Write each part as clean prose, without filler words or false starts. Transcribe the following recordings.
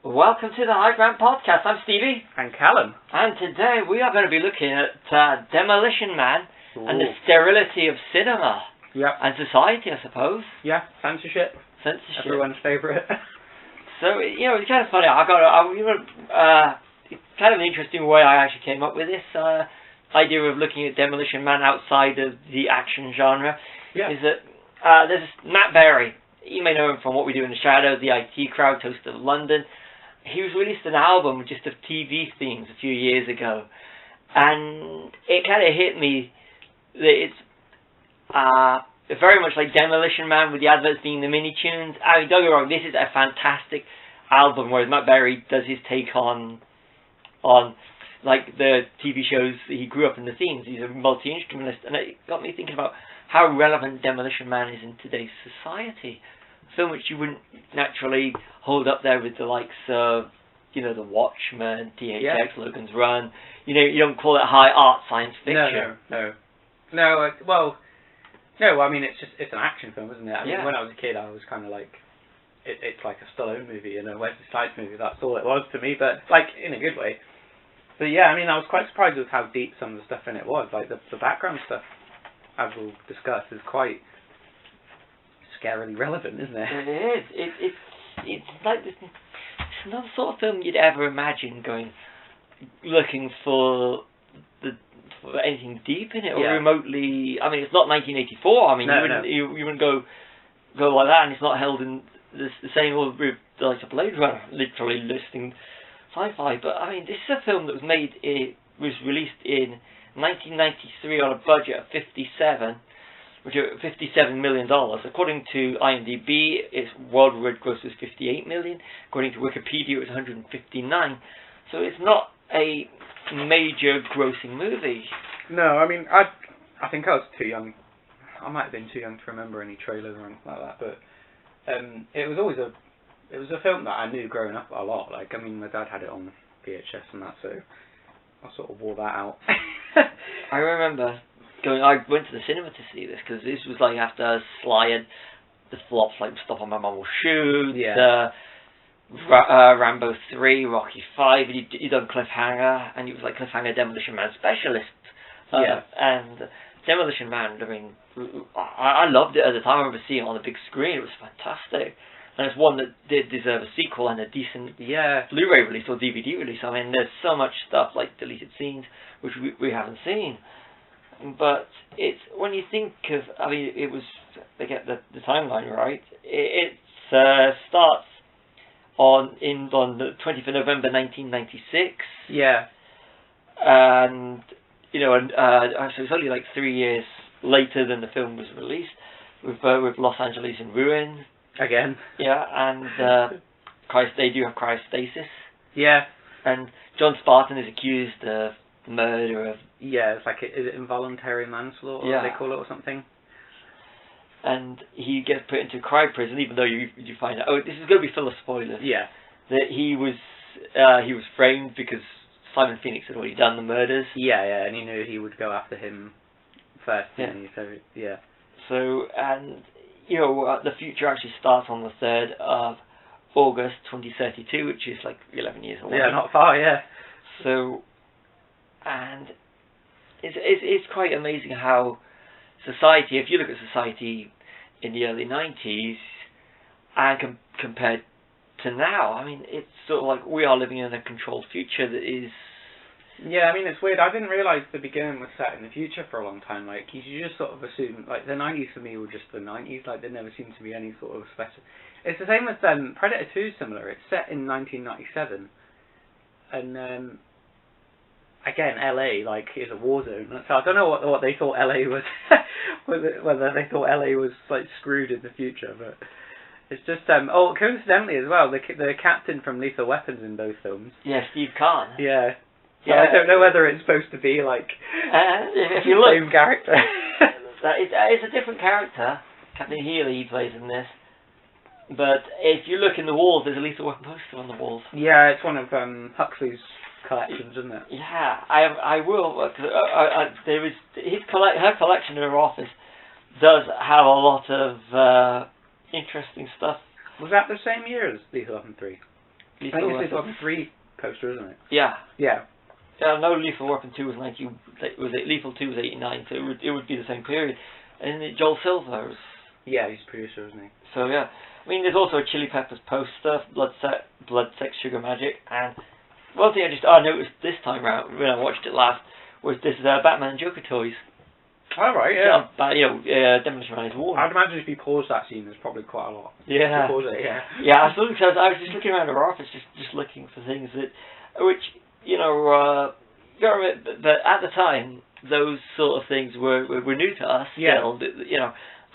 Welcome to the High Ground Podcast. I'm Stevie. And Callum. And today we are going to be looking at Demolition Man and the Ooh. sterility of cinema. Yep. And society, I suppose. Yeah, censorship. Censorship. Everyone's favourite. So, it's kind of funny. It's kind of an interesting way I actually came up with this idea of looking at Demolition Man outside of the action genre. Yeah. Is that there's Matt Berry. You may know him from What We Do in the Shadows, the IT Crowd, Toast of London. He released an album just of TV themes a few years ago, and it kind of hit me that it's very much like Demolition Man, with the adverts being the mini tunes. I mean, don't get me wrong, this is a fantastic album, whereas Matt Berry does his take on like the TV shows that he grew up in, the themes. He's a multi-instrumentalist, and it got me thinking about how relevant Demolition Man is in today's society. So much you wouldn't naturally hold up there with the likes of, The Watchmen, THX, Logan's Run. You don't call it high art science fiction. No. I mean, it's an action film, isn't it? I mean, when I was a kid, I was kind of like, it's like a Stallone movie and a Wesley Snipes movie. That's all it was to me, but like in a good way. But yeah, I mean, I was quite surprised with how deep some of the stuff in it was. Like the background stuff, as we'll discuss, is quite scarily relevant, isn't it? It is. It's like this. It's not the sort of film you'd ever imagine looking for anything deep in it or remotely. I mean, it's not 1984. I mean, you wouldn't go like that, and it's not held in the same order with the likes of Blade Runner, literally listing sci-fi. But I mean, this is a film that was released in 1993 on a budget of $57 million. According to IMDb, its worldwide gross was $58 million. According to Wikipedia, it was $159. So it's not a major grossing movie. No, I mean, I think I was too young. I might have been too young to remember any trailers or anything like that. But it was always a film that I knew growing up a lot. Like, I mean, my dad had it on VHS and that, so I sort of wore that out. I remember I went to the cinema to see this because this was like after Sly had the flops like Stop on My Mum Will Shoot, Rambo 3, Rocky 5, he'd done Cliffhanger, and he was like Cliffhanger Demolition Man specialist. And Demolition Man, I mean, I loved it at the time. I remember seeing it on the big screen. It was fantastic. And it's one that did deserve a sequel and a decent Blu-ray release or DVD release. I mean, there's so much stuff like deleted scenes which we haven't seen. But it's, when you think of, I mean, it was, they get the timeline right. It starts on the 20th of November 1996. Yeah. And so it's only like 3 years later than the film was released, with Los Angeles in ruins. Again. Yeah, and they do have cryostasis. Yeah. And John Spartan is accused of murder of... Yeah, it's like, is it involuntary manslaughter, they call it, or something? And he gets put into cryo prison, even though you find out... Oh, this is going to be full of spoilers. Yeah. That he was framed because Simon Phoenix had already done the murders. Yeah, and he knew he would go after him first, didn't he? So, yeah. So, and, the future actually starts on the 3rd of August 2032, which is like 11 years away. Yeah, not far, yeah. So, and it's quite amazing how society, if you look at society in the early 90s and compared to now, I mean, it's sort of like we are living in a controlled future that is... Yeah, I mean, it's weird. I didn't realise the beginning was set in the future for a long time. Like, you just sort of assume, like, the 90s for me were just the 90s. Like, there never seemed to be any sort of special... It's the same with Predator 2 is similar. It's set in 1997. And, again, LA, like, is a war zone. So I don't know what they thought LA was... whether they thought LA was, like, screwed in the future, but... It's just, coincidentally as well, the captain from Lethal Weapons in both films. Yeah, Steve Kahn. Yeah. So I don't know whether it's supposed to be, like, if you look, same character. It's a different character. Captain Healy plays in this. But if you look in the walls, there's a Lethal Weapon poster on the walls. Yeah, it's one of Huxley's collections, isn't it? Yeah, I will. There is her collection in her office does have a lot of interesting stuff. Was that the same year as Lethal Weapon 3? I think it's Weapon. Lethal 3 poster, isn't it? Yeah. Yeah. Yeah, I know Lethal Weapon 2 was 90. Was it Lethal 2 was 89? So it would be the same period. And then Joel Silver was. Yeah, he's producer, isn't he? So yeah, I mean, there's also a Chili Peppers poster, Blood, Sex, Sugar Magic, and one thing I noticed this time round when I watched it last was this Batman and Joker toys. Oh, right, yeah. But Demolition Man is warm. I'd imagine if you pause that scene, there's probably quite a lot. Yeah. If you pause it, yeah. Yeah, I was just looking around our office, just looking for things which but at the time those sort of things were new to us still,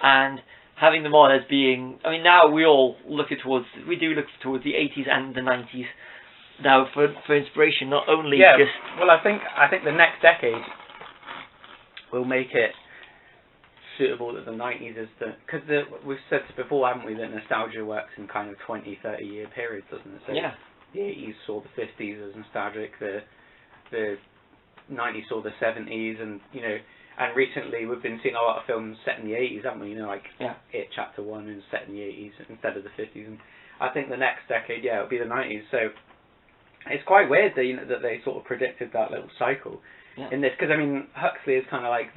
and having them on as being, I mean, now we do look towards the 80s and the 90s now for inspiration, not only just. Well, I think the next decade will make it suitable that the 90s is because we've said before, haven't we, that nostalgia works in kind of 20, 30 year periods, doesn't it? So yeah. The 80s saw the 50s as nostalgic, the 90s saw the 70s, and and recently we've been seeing a lot of films set in the 80s, haven't we? Like It Chapter 1 is set in the 80s instead of the 50s, and I think the next decade, it'll be the 90s. So it's quite weird that that they sort of predicted that little cycle in this, because I mean Huxley is kind of like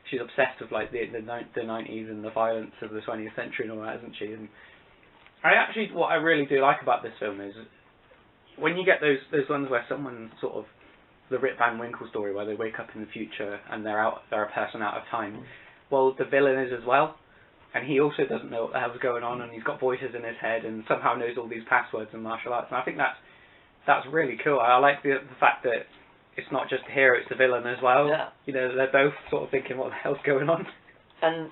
she's obsessed with like the 90s and the violence of the 20th century and all that, isn't she? And what I really do like about this film is when you get those ones where someone sort of, the Rip Van Winkle story where they wake up in the future and they're a person out of time. Well, the villain is as well, and he also doesn't know what the hell's going on, and he's got voices in his head and somehow knows all these passwords and martial arts. And I think that's really cool. I like the fact that it's not just the hero, it's the villain as well. Yeah. They're both sort of thinking, what the hell's going on? And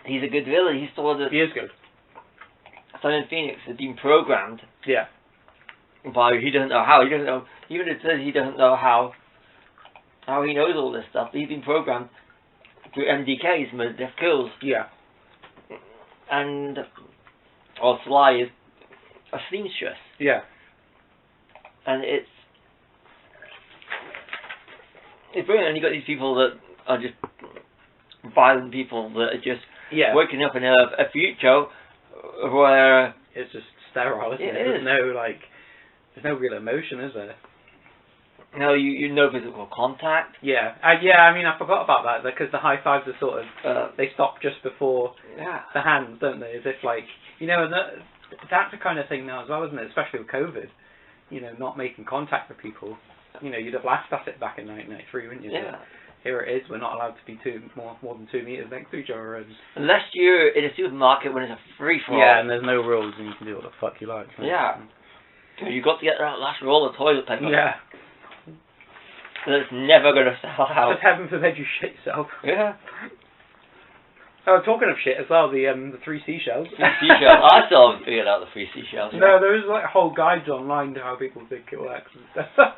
he's a good villain. He is good. Simon Phoenix has been programmed. Yeah. By he doesn't know how. He doesn't know. Even it says he doesn't know how he knows all this stuff. He's been programmed through MDKs, murder, death, kills. Yeah. And Sly is a seamstress. Yeah. And it's brilliant. And you got these people that are just violent people that are just waking up in a future where it's just sterile, isn't it? There's no real emotion, is there? No, you no physical contact. Yeah, I mean, I forgot about that because the high fives are sort of they stop just before the hands, don't they? As if and that's the kind of thing now as well, isn't it? Especially with COVID, not making contact with people. You'd have laughed at it back in 1993, wouldn't you? Yeah. Here it is. We're not allowed to be more than 2 meters next to each other. Unless you're in a supermarket when it's a free for all. Yeah, and there's no rules, and you can do what the fuck you like. Right? Yeah. You got to get that last roll of toilet paper. Yeah. That's never going to sell out. Just heaven forbid you shit yourself. Yeah. Oh, talking of shit as well, the 3 seashells. 3 seashells. I still haven't figured out the 3 seashells. No, there's whole guides online to how people think it works and stuff.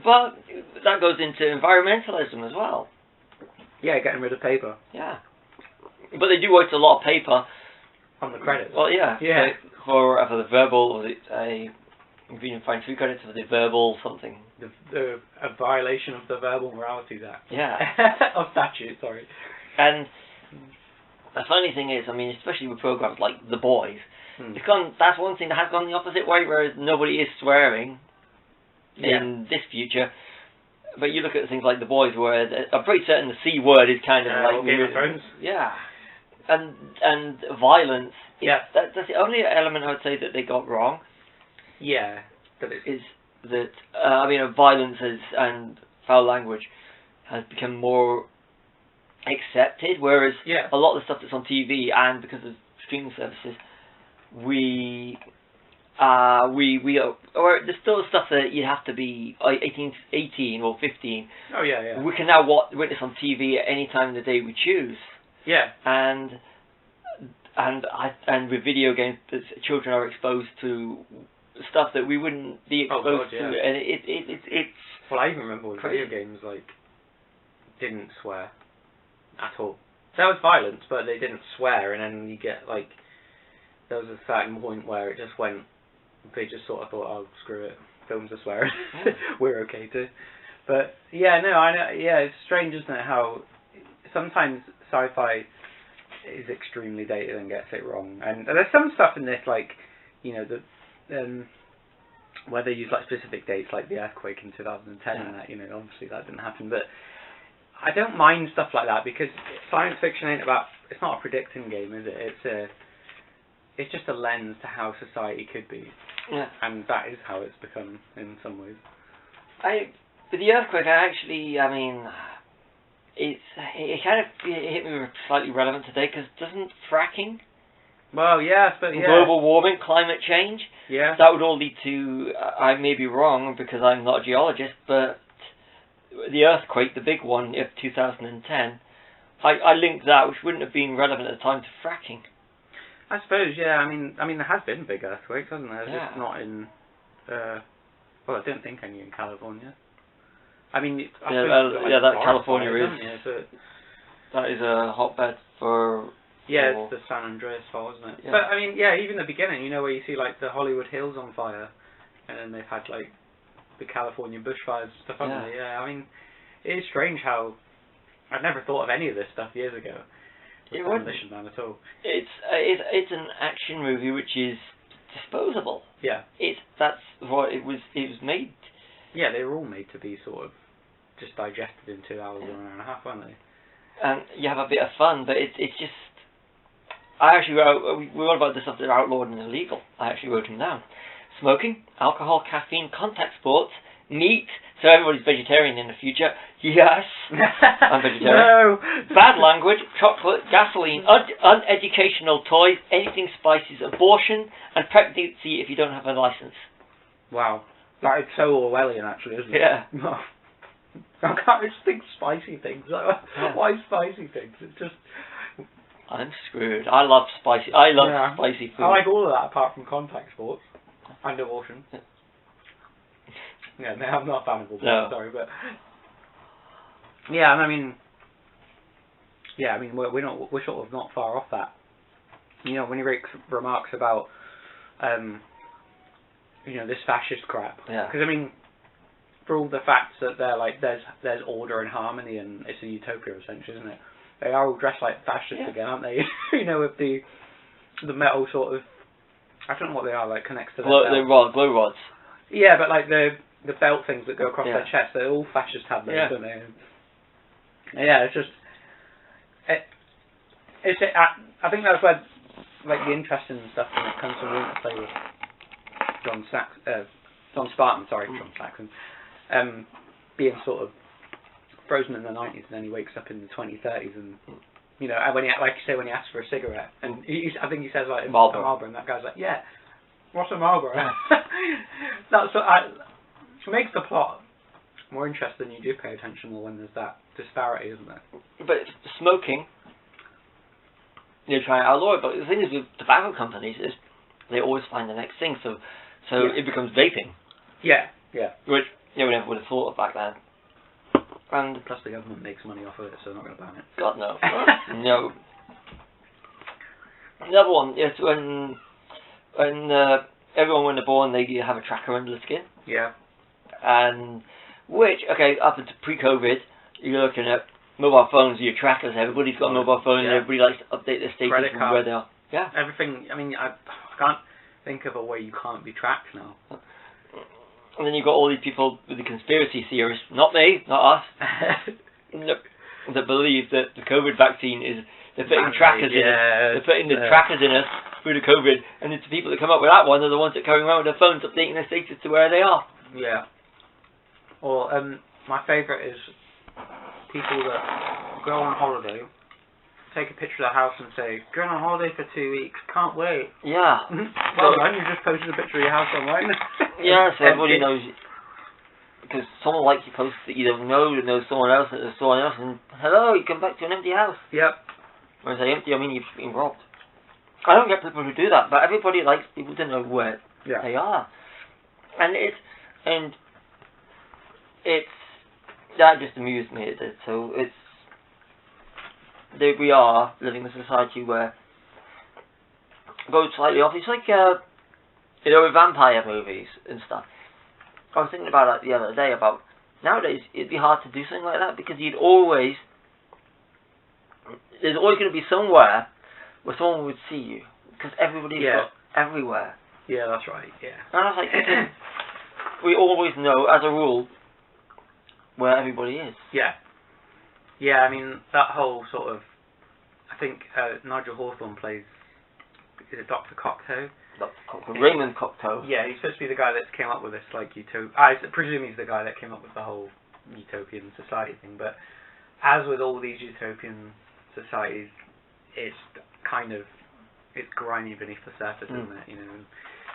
But that goes into environmentalism as well. Yeah, getting rid of paper. Yeah. But they do waste a lot of paper. On the credits. Well, yeah. Yeah. For the verbal, if you can find 3 credits for the verbal something. A violation of the Verbal Moralities Act. Yeah. Of statute, sorry. And the funny thing is, I mean, especially with programs like The Boys, that's one thing that has gone the opposite way, whereas nobody is swearing in this future. But you look at things like The Boys, where I'm pretty certain the C word is kind of like Game of Thrones. Yeah. And violence. Yeah. That's the only element I would say that they got wrong. Yeah. Is that violence and foul language has become more accepted, whereas a lot of the stuff that's on TV and because of streaming services, there's still stuff that you have to be 18 or 15. Oh yeah. We can now witness on TV at any time of the day we choose. Yeah. And with video games, children are exposed to stuff that we wouldn't be exposed to, and it's. Well, I even remember when video games didn't swear at all. There was violence, but they didn't swear, and then you get there was a certain point where it just went. They just sort of thought, oh, screw it, films are swearing, we're okay too. But yeah, no, I know. Yeah, it's strange, isn't it? How sometimes sci-fi is extremely dated and gets it wrong. And there's some stuff in this, like, you know, where they use like specific dates, like the earthquake in 2010, and that, you know, obviously that didn't happen. But I don't mind stuff like that, because science fiction ain't about. It's not a predicting game, is it? It's just a lens to how society could be. Yeah. And that is how it's become in some ways. With the earthquake, I mean, it kind of hit me with slightly relevant today, because doesn't fracking, well, yeah, but yeah, global warming, climate change, yeah, that would all lead to, I may be wrong because I'm not a geologist, but the earthquake, the big one of 2010, I linked that, which wouldn't have been relevant at the time, to fracking. I suppose, yeah. I mean, there has been big earthquakes, hasn't there? Yeah. Just not in. Well, I didn't think any in California. I mean, that California fires, is. So that is a hotbed for. Yeah, it's the San Andreas Fault, isn't it? Yeah. But I mean, yeah, even the beginning, you know, where you see like the Hollywood Hills on fire, and then they've had like the California bushfires and stuff, haven't they? Yeah. I mean, it is strange how I'd never thought of any of this stuff years ago. Demolition Man at all. It's an action movie which is disposable. Yeah. That's what it was. It was made. Yeah, they were all made to be sort of just digested in 2 hours or an hour and a half, weren't they? And you have a bit of fun, but it's just. I actually wrote. We wrote about the stuff that are outlawed and illegal. I actually wrote them down. Smoking, alcohol, caffeine, contact sports, meat. So everybody's vegetarian in the future. Yes, I'm vegetarian. No. Bad language, chocolate, gasoline, uneducational toys, anything spices, abortion, and pregnancy if you don't have a license. Wow. That is so Orwellian, actually, isn't it? Yeah. I can't just think spicy things. Why spicy things? It's just... I'm screwed. I love spicy food. I like all of that apart from contact sports and abortion. Yeah, no, I'm not a fan of abortion, sorry, but... Yeah, and I mean... Yeah, I mean, we're sort of not far off that. You know, when he makes remarks about, you know, this fascist crap. Yeah. Because, I mean, for all the facts that they're like, there's order and harmony and it's a utopia, essentially, isn't it? They are all dressed like fascists again, aren't they? You know, with the metal sort of... I don't know what they are, like, connects to their glow rods. Yeah, but like the belt things that go across their chest, they're all fascists have those, don't they? Yeah, it's just... I think that's where, like, the interesting stuff when it comes to play with John Spartan, John Saxon, being sort of frozen in the 90s, and then he wakes up in the 2030s, and you know, when he, like you say, when he asks for a cigarette, and I think he says like Marlboro, and that guy's like, yeah, what's a Marlboro? That's it makes the plot more interesting. You do pay attention more when there's that disparity, isn't there? But smoking, you try and outlaw it, but the thing is with tobacco companies is they always find the next thing, so it becomes vaping. Yeah. Which we never would have thought of back then. And plus the government makes money off of it, so they're not going to ban it. God no. No. The other one is when everyone when they're born they have a tracker under the skin. Yeah. And which up until pre-COVID, you're looking at mobile phones, your trackers. Everybody's got a mobile phone, and everybody likes to update their status and where they are. Yeah. Everything. I mean, I can't think of a way you can't be tracked now. And then you've got all these people with the conspiracy theorists, not me, not us, that believe that the COVID vaccine is, they're putting trackers in us, they're putting the trackers in us through the COVID, and it's the people that come up with that one are the ones that are going around with their phones updating their status to where they are. Yeah. Or, my favourite is people that go on holiday, take a picture of the house and say, going on holiday for 2 weeks, can't wait. Yeah. Well done, you just posted a picture of your house online. Yeah, so everybody knows, because someone like you posts that you don't know, that knows someone else, that knows someone else, and hello, you come back to an empty house. Yep. When I say empty, I mean you've been robbed. I don't get people who do that, but everybody likes people to know where they are. And that just amused me, it did. So we are living in a society where goes slightly off. It's like with vampire movies and stuff. I was thinking about that the other day, about nowadays it'd be hard to do something like that, because you'd always there's always going to be somewhere where someone would see you, because everybody's got everywhere. Yeah, that's right. Yeah. And I was like, we always know, as a rule, where everybody is. Yeah. Yeah, I mean, that whole sort of, I think Nigel Hawthorne plays, is it Dr. Cocteau? Raymond Cocteau. Yeah, he's supposed to be the guy that came up with this, like, I presume he's the guy that came up with the whole utopian society thing, but as with all these utopian societies, it's kind of, it's grimy beneath the surface, isn't it? You know, and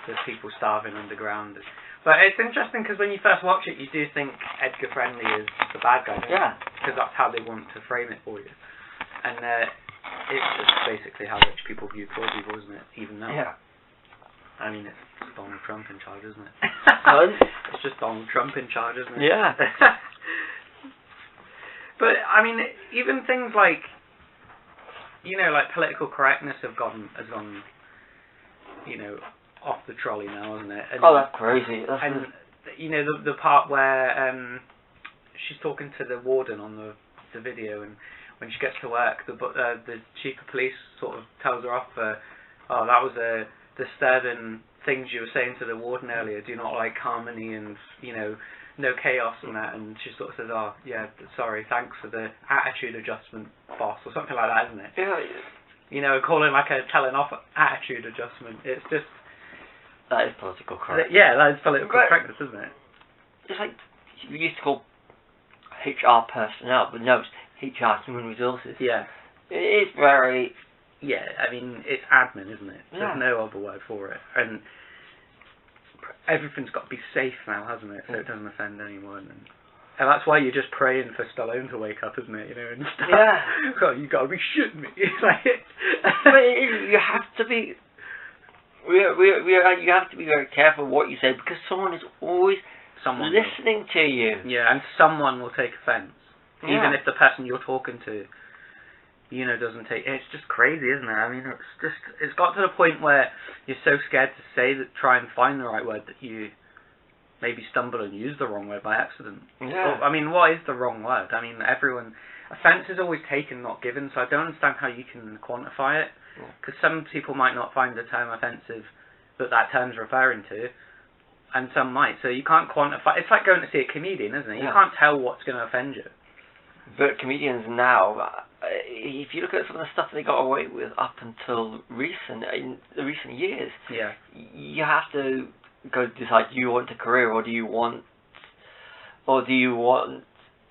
there's people starving underground. But it's interesting because when you first watch it, you do think Edgar Friendly is the bad guy, don't you? Because that's how they want to frame it for you. And it's just basically how rich people view poor people, isn't it? Even now. Yeah. I mean, it's Donald Trump in charge, isn't it? It's just Donald Trump in charge, isn't it? Yeah. But, I mean, even things like, you know, like political correctness has gone, you know, off the trolley now, isn't it? And, that's crazy. You know, the part where she's talking to the warden on the video, and when she gets to work, the chief of police sort of tells her off for, oh, that was a disturbing things you were saying to the warden earlier. Do you not like harmony and, you know, no chaos and that? And she sort of says, oh, yeah, sorry, thanks for the attitude adjustment, boss, or something like that, isn't it? Yeah. You know, calling like a telling off attitude adjustment. It's just... That is political correctness. Yeah, that is political correctness, isn't it? It's like, we used to call HR personnel, but no, it's HR human resources. Yeah. It is very... Yeah, I mean, it's admin, isn't it? Yeah. There's no other word for it. And everything's got to be safe now, hasn't it? So it doesn't offend anyone. And that's why you're just praying for Stallone to wake up, isn't it? You know, and stuff. Yeah. God, you got to be shitting me. Like, but you have to be... you have to be very careful what you say, because someone is always listening to you. Yeah, and someone will take offence. Yeah. Even if the person you're talking to, you know, doesn't take... It's just crazy, isn't it? I mean, it's got to the point where you're so scared to say that, try and find the right word, that you maybe stumble and use the wrong word by accident. Yeah. I mean, what is the wrong word? I mean, offence is always taken, not given, so I don't understand how you can quantify it, because some people might not find the term offensive that term's referring to, and some might, so you can't quantify. It's like going to see a comedian, isn't it? You can't tell what's going to offend you. But comedians now, if you look at some of the stuff they got away with up until in the recent years, you have to go decide, do you want a career, or do you want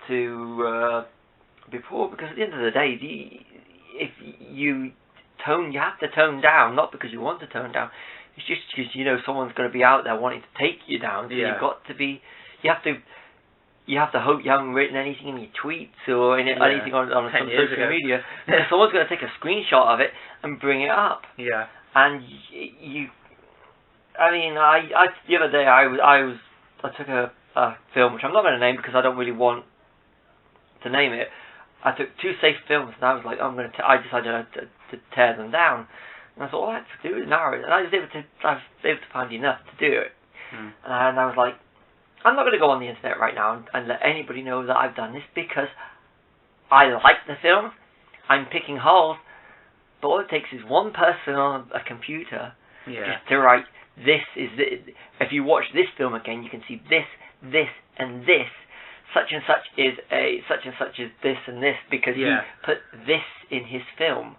to be poor? Because at the end of the day, if you have to tone down, not because you want to tone down, it's just because you know someone's going to be out there wanting to take you down. So you have to hope you haven't written anything in your tweets or anything on some social media. Because someone's going to take a screenshot of it and bring it up. Yeah. And I mean, the other day I took a film, which I'm not going to name because I don't really want to name it. I took two safe films, and I was like, I decided to tear them down. And I thought, all I had to do is narrow it, and I was able to find enough to do it. And I was like, I'm not going to go on the internet right now and let anybody know that I've done this, because I like the film. I'm picking holes, but all it takes is one person on a computer just to write, this is this. If you watch this film again, you can see this, and this. Such and such is this and this, because he put this in his film.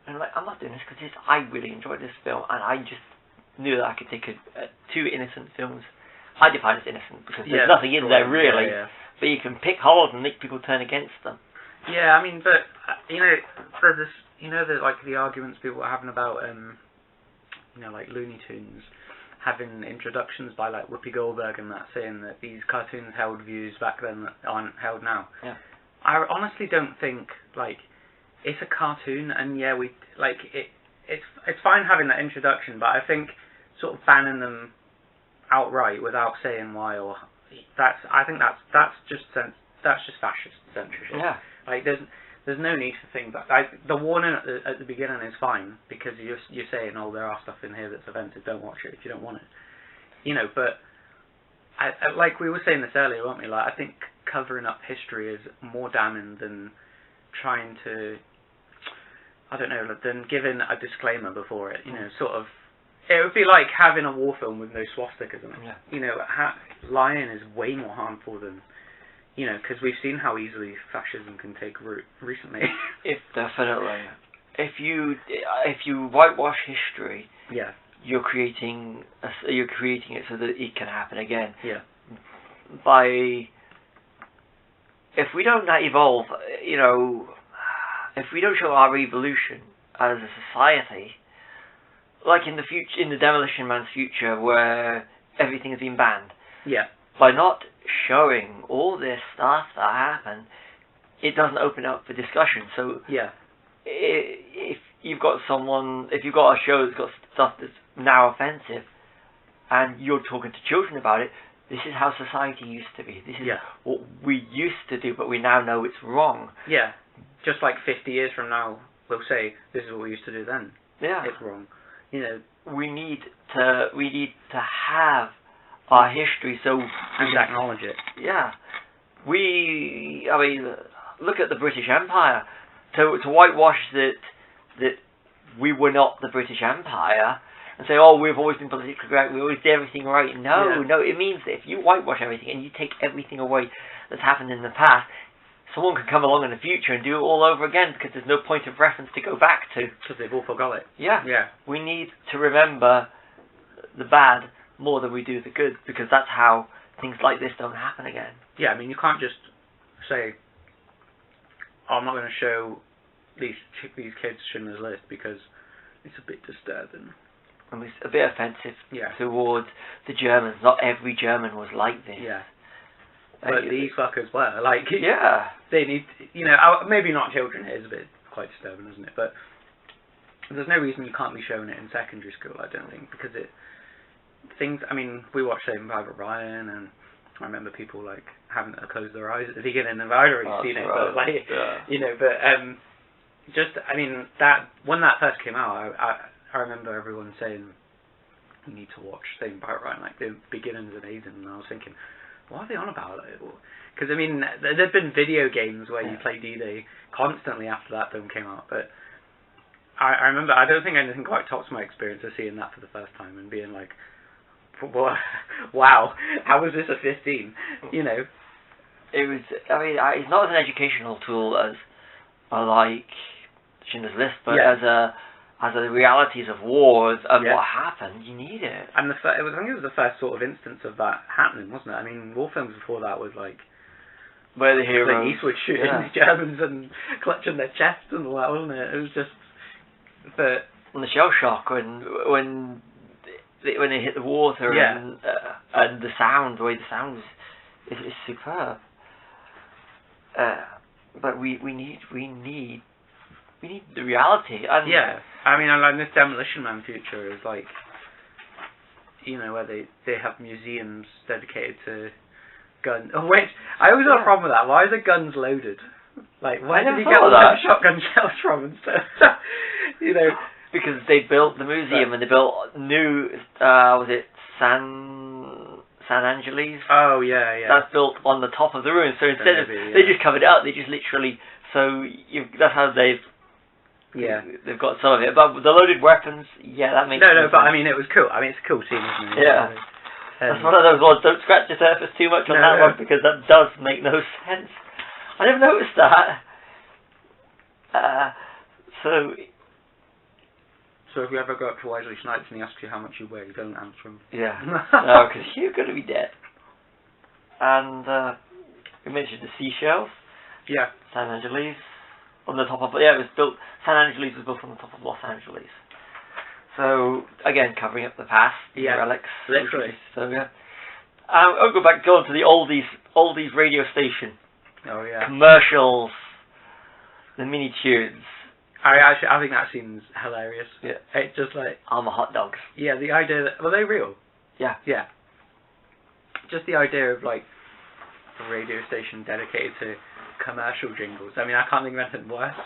And I'm like, I'm not doing this because I really enjoyed this film, and I just knew that I could take two innocent films. I define as innocent because there's nothing in there really, but you can pick holes and make people turn against them. Yeah, I mean, but you know, there's this, you know, like the arguments people are having about, you know, like Looney Tunes having introductions by like Whoopi Goldberg and that, saying that these cartoons held views back then that aren't held now. Yeah. I honestly don't think, like, it's a cartoon, and we like it's fine having that introduction, but I think sort of banning them outright without saying why, or I think that's just fascist censorship. Yeah. Like there's no need for things like the warning at the beginning is fine, because you're saying, oh, there are stuff in here that's offensive, don't watch it if you don't want it. You know, but I like we were saying this earlier, weren't we? Like, I think covering up history is more damning than trying to I don't know, than giving a disclaimer before it. You know, sort of. It would be like having a war film with no swastikas in it. Yeah. You know, lying is way more harmful than, you know, because we've seen how easily fascism can take root recently. Definitely. If you whitewash history, yeah, you're creating it so that it can happen again. Yeah. If we don't evolve, you know, if we don't show our evolution as a society, like in the Demolition Man's future, where everything has been banned. Yeah. By not showing all this stuff that happened, it doesn't open up for discussion. So yeah. If you've got a show that's got stuff that's now offensive, and you're talking to children about it, this is how society used to be. This is what we used to do, but we now know it's wrong. Yeah. Just like 50 years from now, we'll say, this is what we used to do then. Yeah. It's wrong. You know, we need to have our history and acknowledge it. Yeah. I mean, look at the British Empire. To whitewash that we were not the British Empire and say, oh, we've always been politically correct, we always did everything right. No, it means that if you whitewash everything and you take everything away that's happened in the past, someone can come along in the future and do it all over again, because there's no point of reference to go back to. Because they've all forgot it. Yeah. Yeah. We need to remember the bad more than we do the good, because that's how things like this don't happen again. Yeah, I mean, you can't just say, oh, I'm not going to show these kids Schindler's List because it's a bit disturbing. And it's a bit offensive towards the Germans. Not every German was like this. Yeah. But these fuckers were. Like, they need, you know, maybe not children, it is a bit quite disturbing, isn't it? But there's no reason you can't be showing it in secondary school, I don't think, because I mean, we watched Saving Private Ryan, and I remember people, like, having to close their eyes at the beginning, and I'd already seen it, but, like, you know, but, just, I mean, when that first came out, I remember everyone saying, you need to watch Saving Private Ryan, like, the beginning's amazing, and I was thinking, what are they on about? Because, I mean, there'd been video games where you play D-Day constantly after that film came out, but I remember, I don't think anything quite tops my experience of seeing that for the first time and being like, wow, how was this a 15? You know? It was, I mean, it's not as an educational tool as like Schindler's List, but as the realities of wars and what happened, you need it. And I think it was the first sort of instance of that happening, wasn't it? I mean, war films before that was like where the heroes, Clint Eastwood shooting the Germans and clutching their chests and all that, wasn't it? It was just, but and the shell shock when they hit the water and the sound, the way the sound is superb. But we need the reality. And I mean, like this Demolition Man future is like, you know, where they have museums dedicated to guns. Oh, wait, I always have a problem with that. Why is the guns loaded? Like, why did he get all those shotgun shells from and stuff? You know, because they built the museum and they built new. Was it San Angeles? Oh yeah. That's built on the top of the ruins. So instead of they just covered it up, they just literally. So that's how they've got some of it. But the loaded weapons, that makes no. But I mean, it was cool. I mean, it's a cool scene, isn't it? Yeah. That's one of those ones. Don't scratch the surface too much on that one, because that does make no sense. I never noticed that. So if you ever go up to Wesley Snipes and he asks you how much you weigh, you don't answer him. Yeah. No, because you're going to be dead. And we mentioned the seashells. Yeah. San Angeles. On the top of... Yeah, it was built... San Angeles was built on the top of Los Angeles. So, again, covering up the past. Yeah. Relics. Literally. So, yeah. I'll go to the oldies radio station. Oh, yeah. Commercials. The mini tunes. I think that seems hilarious. Yeah. It's just like... I'm a hot dogs. Yeah, the idea that... Were they real? Yeah. Yeah. Just the idea of, like, a radio station dedicated to commercial jingles. I mean, I can't think of anything worse.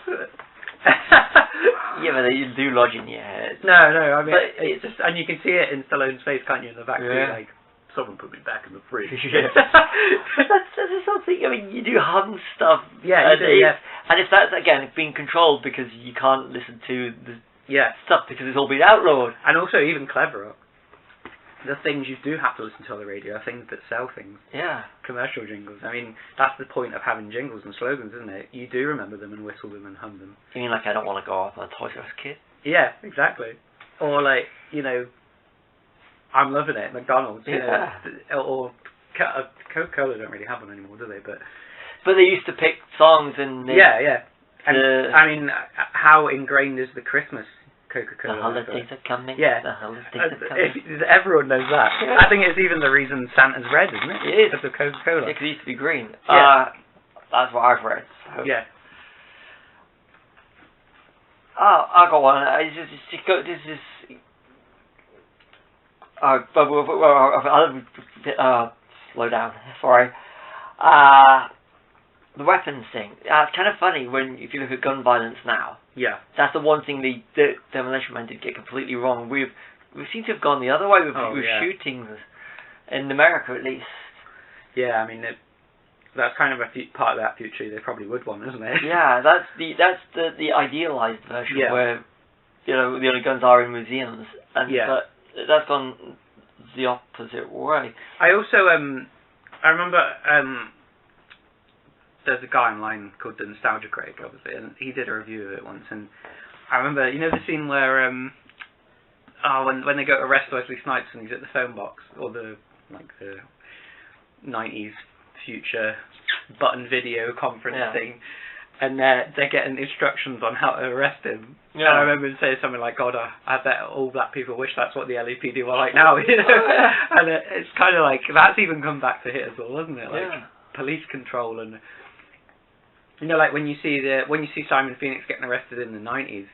Yeah, but they do lodge in your head. No, I mean, it's just... And you can see it in Stallone's face, can't you, in the backseat, like, someone put me back in the fridge. Yeah. That's something. I mean, you do hum stuff. Yeah, you do. Yeah. And if that's again being controlled because you can't listen to the stuff because it's all been outlawed. And also even cleverer, the things you do have to listen to on the radio are things that sell things. Yeah. Commercial jingles. I mean, that's the point of having jingles and slogans, isn't it? You do remember them and whistle them and hum them. You mean like I don't want to go off on a Toys R Us kid? Yeah, exactly. Or like, you know, I'm loving it, McDonald's. You know, or Coca-Cola don't really have one anymore, do they? But they used to pick songs and... Yeah. And, I mean, how ingrained is the Christmas Coca-Cola? The holidays are coming. Yeah. The holidays are coming. Everyone knows that. Yeah. I think it's even the reason Santa's red, isn't it? It is. Because of Coca-Cola. Yeah, because it used to be green. Yeah. That's what I've read. So. Yeah. Oh, I got one. This is... slow down. Sorry. The weapons thing. It's kind of funny if you look at gun violence now. Yeah. That's the one thing the Demolition Man did get completely wrong. We seem to have gone the other way with shootings in America, at least. Yeah, I mean that's kind of a part of that future they probably would want, isn't it? Yeah, that's the idealized version where the only guns are in museums, and but that's gone the opposite way. I also I remember there's a guy online called the Nostalgia Craig, obviously, and he did a review of it once, and I remember, you know, the scene where when they go to arrest Wesley Snipes and he's at the phone box, or the 90s future button video conference thing, and they're getting instructions on how to arrest him. Yeah. And I remember him saying something like, God, I bet all black people wish that's what the LAPD were like now. You know? And it's kind of like, that's even come back to hit us all, hasn't it? Like police control and... You know, like when you see Simon Phoenix getting arrested in the 90s,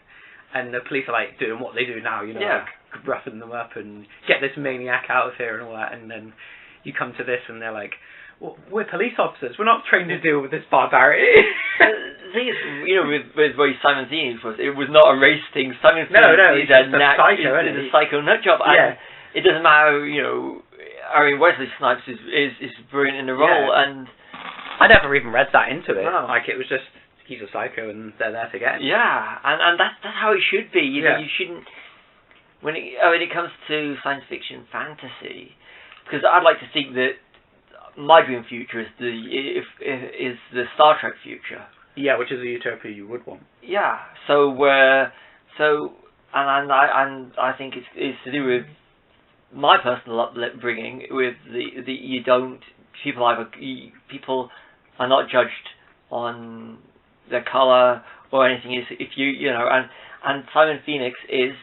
and the police are like doing what they do now, you know, like roughing them up and get this maniac out of here and all that, and then you come to this and they're like, well, we're police officers, we're not trained to deal with this barbarity. The thing is, you know, with Simon Phoenix it was not a race thing. Simon Phoenix is a psycho nut job, and it doesn't matter, you know. I mean, Wesley Snipes is brilliant in the role, and I never even read that into it. No. Like, it was just, he's a psycho and they're there to get him. Yeah, and that's how it should be. You know, you shouldn't... When it comes to science fiction fantasy, because I'd like to think that my dream future is the Star Trek future. Yeah, which is a utopia you would want. Yeah, and I think it's to do with my personal upbringing, with people are not judged on their colour or anything. If you know, and Simon Phoenix is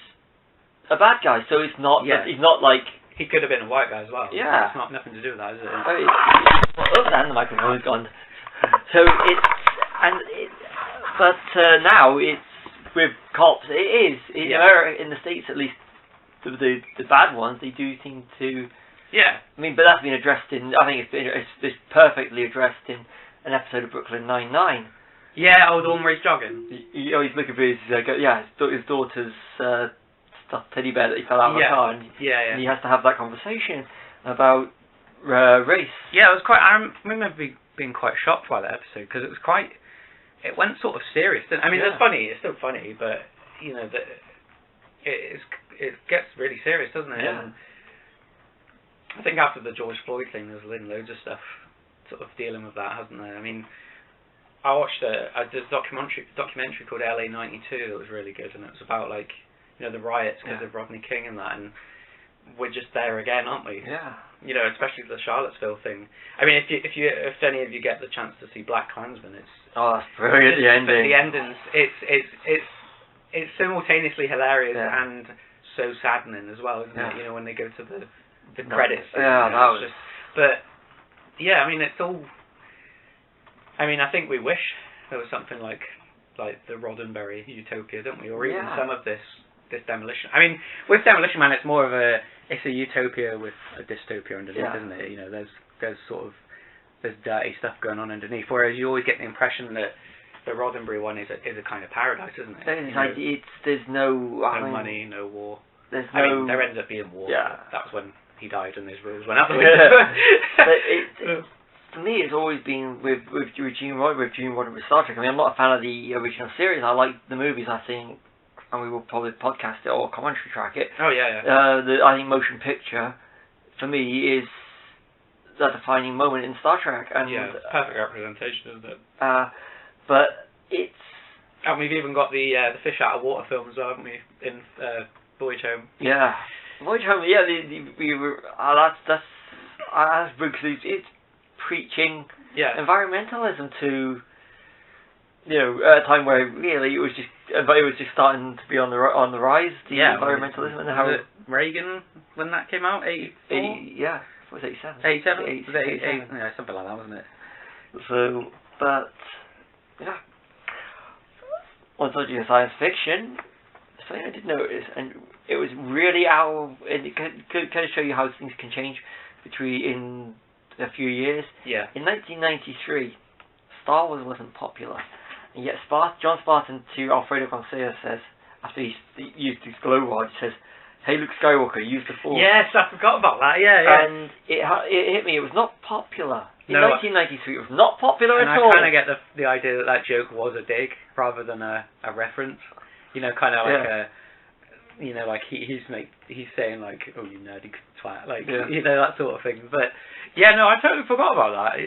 a bad guy, so it's not. He's not like. He could have been a white guy as well. Yeah, it's not nothing to do with that, is it? And the microphone is gone. So but now it's with cops. It is in the States, at least. The bad ones, they do seem to. Yeah. I mean, but that's been addressed in. I think it's perfectly addressed in an episode of Brooklyn Nine-Nine. Yeah, the one where he's jogging. He's looking for his daughter's stuffed teddy bear that he fell out of the car, and he has to have that conversation about race. Yeah, it was quite. I remember being quite shocked by that episode because it was quite. It went sort of serious. I mean, it's funny. It's still funny, but you know that it gets really serious, doesn't it? Yeah. And I think after the George Floyd thing, there's been loads of stuff sort of dealing with that, hasn't there? I mean, I watched a documentary called LA '92 that was really good, and it was about like the riots because of Rodney King and that, and we're just there again, aren't we? Yeah. You know, especially the Charlottesville thing. I mean, if any of you get the chance to see Black Klansman, it's that's brilliant. The ending. The endings, it's simultaneously hilarious and so saddening as well, isn't it? You know, when they go to the credits. Yeah, that was. But yeah, I mean, it's all. I mean, I think we wish there was something like the Roddenberry utopia, don't we? Or even some of this Demolition. I mean, with Demolition Man, it's more of it's a utopia with a dystopia underneath, isn't it? You know, there's dirty stuff going on underneath. Whereas you always get the impression that the Roddenberry one is a kind of paradise, isn't it? There's no money, no war. There ends up being war. Yeah. That's when he died and his rules went out the window. But for me, it's always been with Gene Roddenberry with Star Trek. I mean, I'm not a fan of the original series. I like the movies. I think, and we will probably podcast it or commentary track it. Oh yeah. I think motion picture for me is the defining moment in Star Trek. And yeah, it's perfect representation, isn't it? But it's. And we've even got the fish out of water film as well, haven't we? In Voyage Home. Yeah, Voyage Home. Yeah, we were. That's because it's preaching environmentalism to, you know, a time where really it was just starting to be on the rise. The environmentalism and how Reagan when that came out, 84. Yeah, it was 87. 87. Was it 88? Yeah, something like that, wasn't it? So, but yeah. Once I did science fiction, something I did notice, and it was really it could kind of show you how things can change in a few years. Yeah. In 1993, Star Wars wasn't popular, and yet John Spartan to Alfredo Conceição says, after he used his glow rod, he says, "Hey, Luke Skywalker, use the Force." Yes, I forgot about that. Yeah. And it hit me. It was not popular. In 1993, it was not popular at all. And I kind of get the idea that joke was a dig rather than a reference. You know, kind of like you know, like he's saying like, "Oh, you nerdy twat," like you know, that sort of thing. But yeah, no, I totally forgot about that.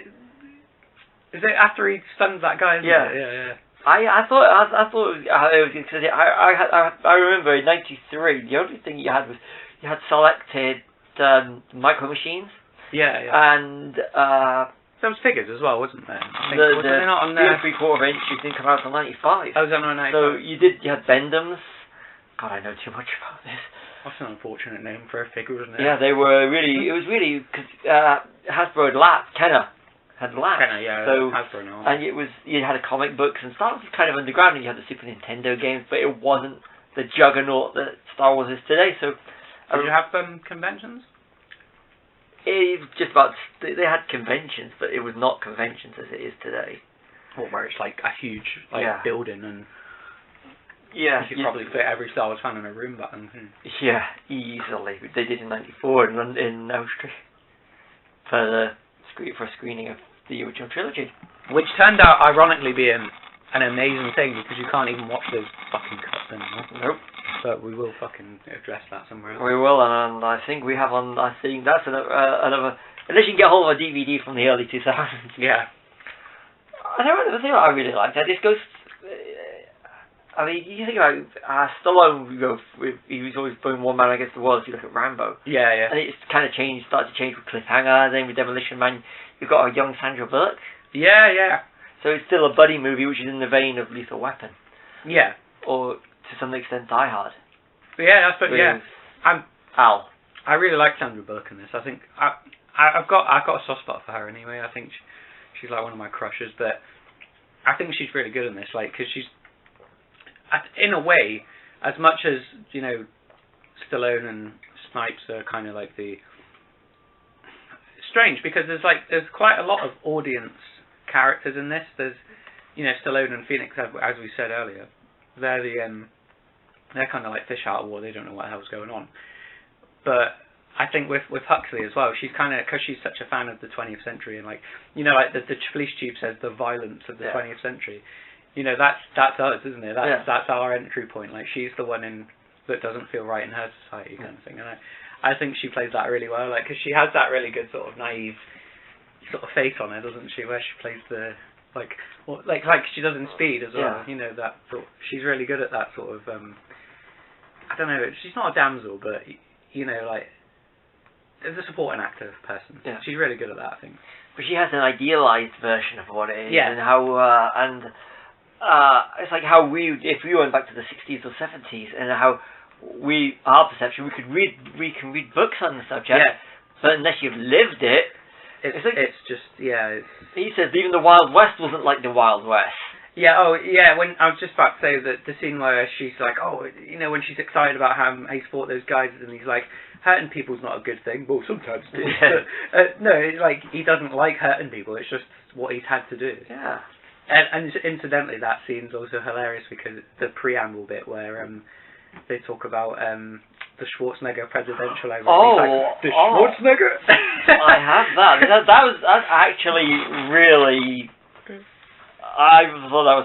Is it after he stuns that guy? Isn't it? Yeah. I thought it was because I remember in '93 the only thing you had was you had selected micro machines. Yeah. And there was figures as well, wasn't there? Wasn't they not on 3 3/4 inches didn't come out until '95. Oh, was that on '95? So you had Bendums. God, I know too much about this. That's an unfortunate name for a figure, isn't it? Yeah, they were really. It was really because Hasbro Kenner had lapped. Kenner, yeah. So Hasbro now. and it was you had comic books and Star Wars was kind of underground, and you had the Super Nintendo games, but it wasn't the juggernaut that Star Wars is today. So did you have conventions? It was just about they had conventions, but it was not conventions as it is today. Well, where it's like a huge building and you could probably fit every Star Wars fan in a room back then. Yeah, easily. They did in '94 in Austria for a screening of the original trilogy, which turned out ironically being an amazing thing because you can't even watch those fucking cuts anymore. Nope. But we will fucking address that somewhere else. We will, and I think we have on. I think that's another. Unless you can get hold of a DVD from the early 2000s. Yeah. The thing I really like that this goes. I mean, you think about Stallone. He was always putting one man against the world. If you look at Rambo. Yeah. And it's kind of started to change with Cliffhanger. Then with Demolition Man, you've got a young Sandra Bullock. Yeah. So it's still a buddy movie, which is in the vein of Lethal Weapon. Yeah. Or to some extent, Die Hard. Yeah, that's what. Yeah. Al. I really like Sandra Bullock in this. I think I've got a soft spot for her anyway. I think she's like one of my crushes, but I think she's really good in this. Like, because she's in a way, as much as you know, Stallone and Snipes are kind of like the strange because there's quite a lot of audience characters in this. There's Stallone and Phoenix, as we said earlier. They're kind of like fish out of water. They don't know what the hell's going on. But I think with Huxley as well, she's kind of because she's such a fan of the 20th century and like like the police chief says the violence of the 20th century. That's us, isn't it? That's our entry point. Like she's the one that doesn't feel right in her society kind of thing. And I think she plays that really well. Like because she has that really good sort of naive sort of face on her, doesn't she? Where she plays the like she does in Speed as well. Yeah. That sort. She's really good at that sort of. I don't know. She's not a damsel, but like as a supporting actor person. Yeah. She's really good at that, I think. But she has an idealized version of what it is, Yeah. and how it's like how if we went back to the 60s or 70s, and how our perception we can read books on the subject, but unless you've lived it. It's just He says even the Wild West wasn't like the Wild West. Yeah. When I was just about to say that the scene where she's like, when she's excited about how he fought those guys, and he's like, hurting people's not a good thing. Well, sometimes it is. But, no, it's like he doesn't like hurting people. It's just what he's had to do. Yeah. And incidentally, that scene's also hilarious because the preamble bit where they talk about the the Schwarzenegger presidential over. Oh, like, the Schwarzenegger. I have that. That's actually really. I thought that was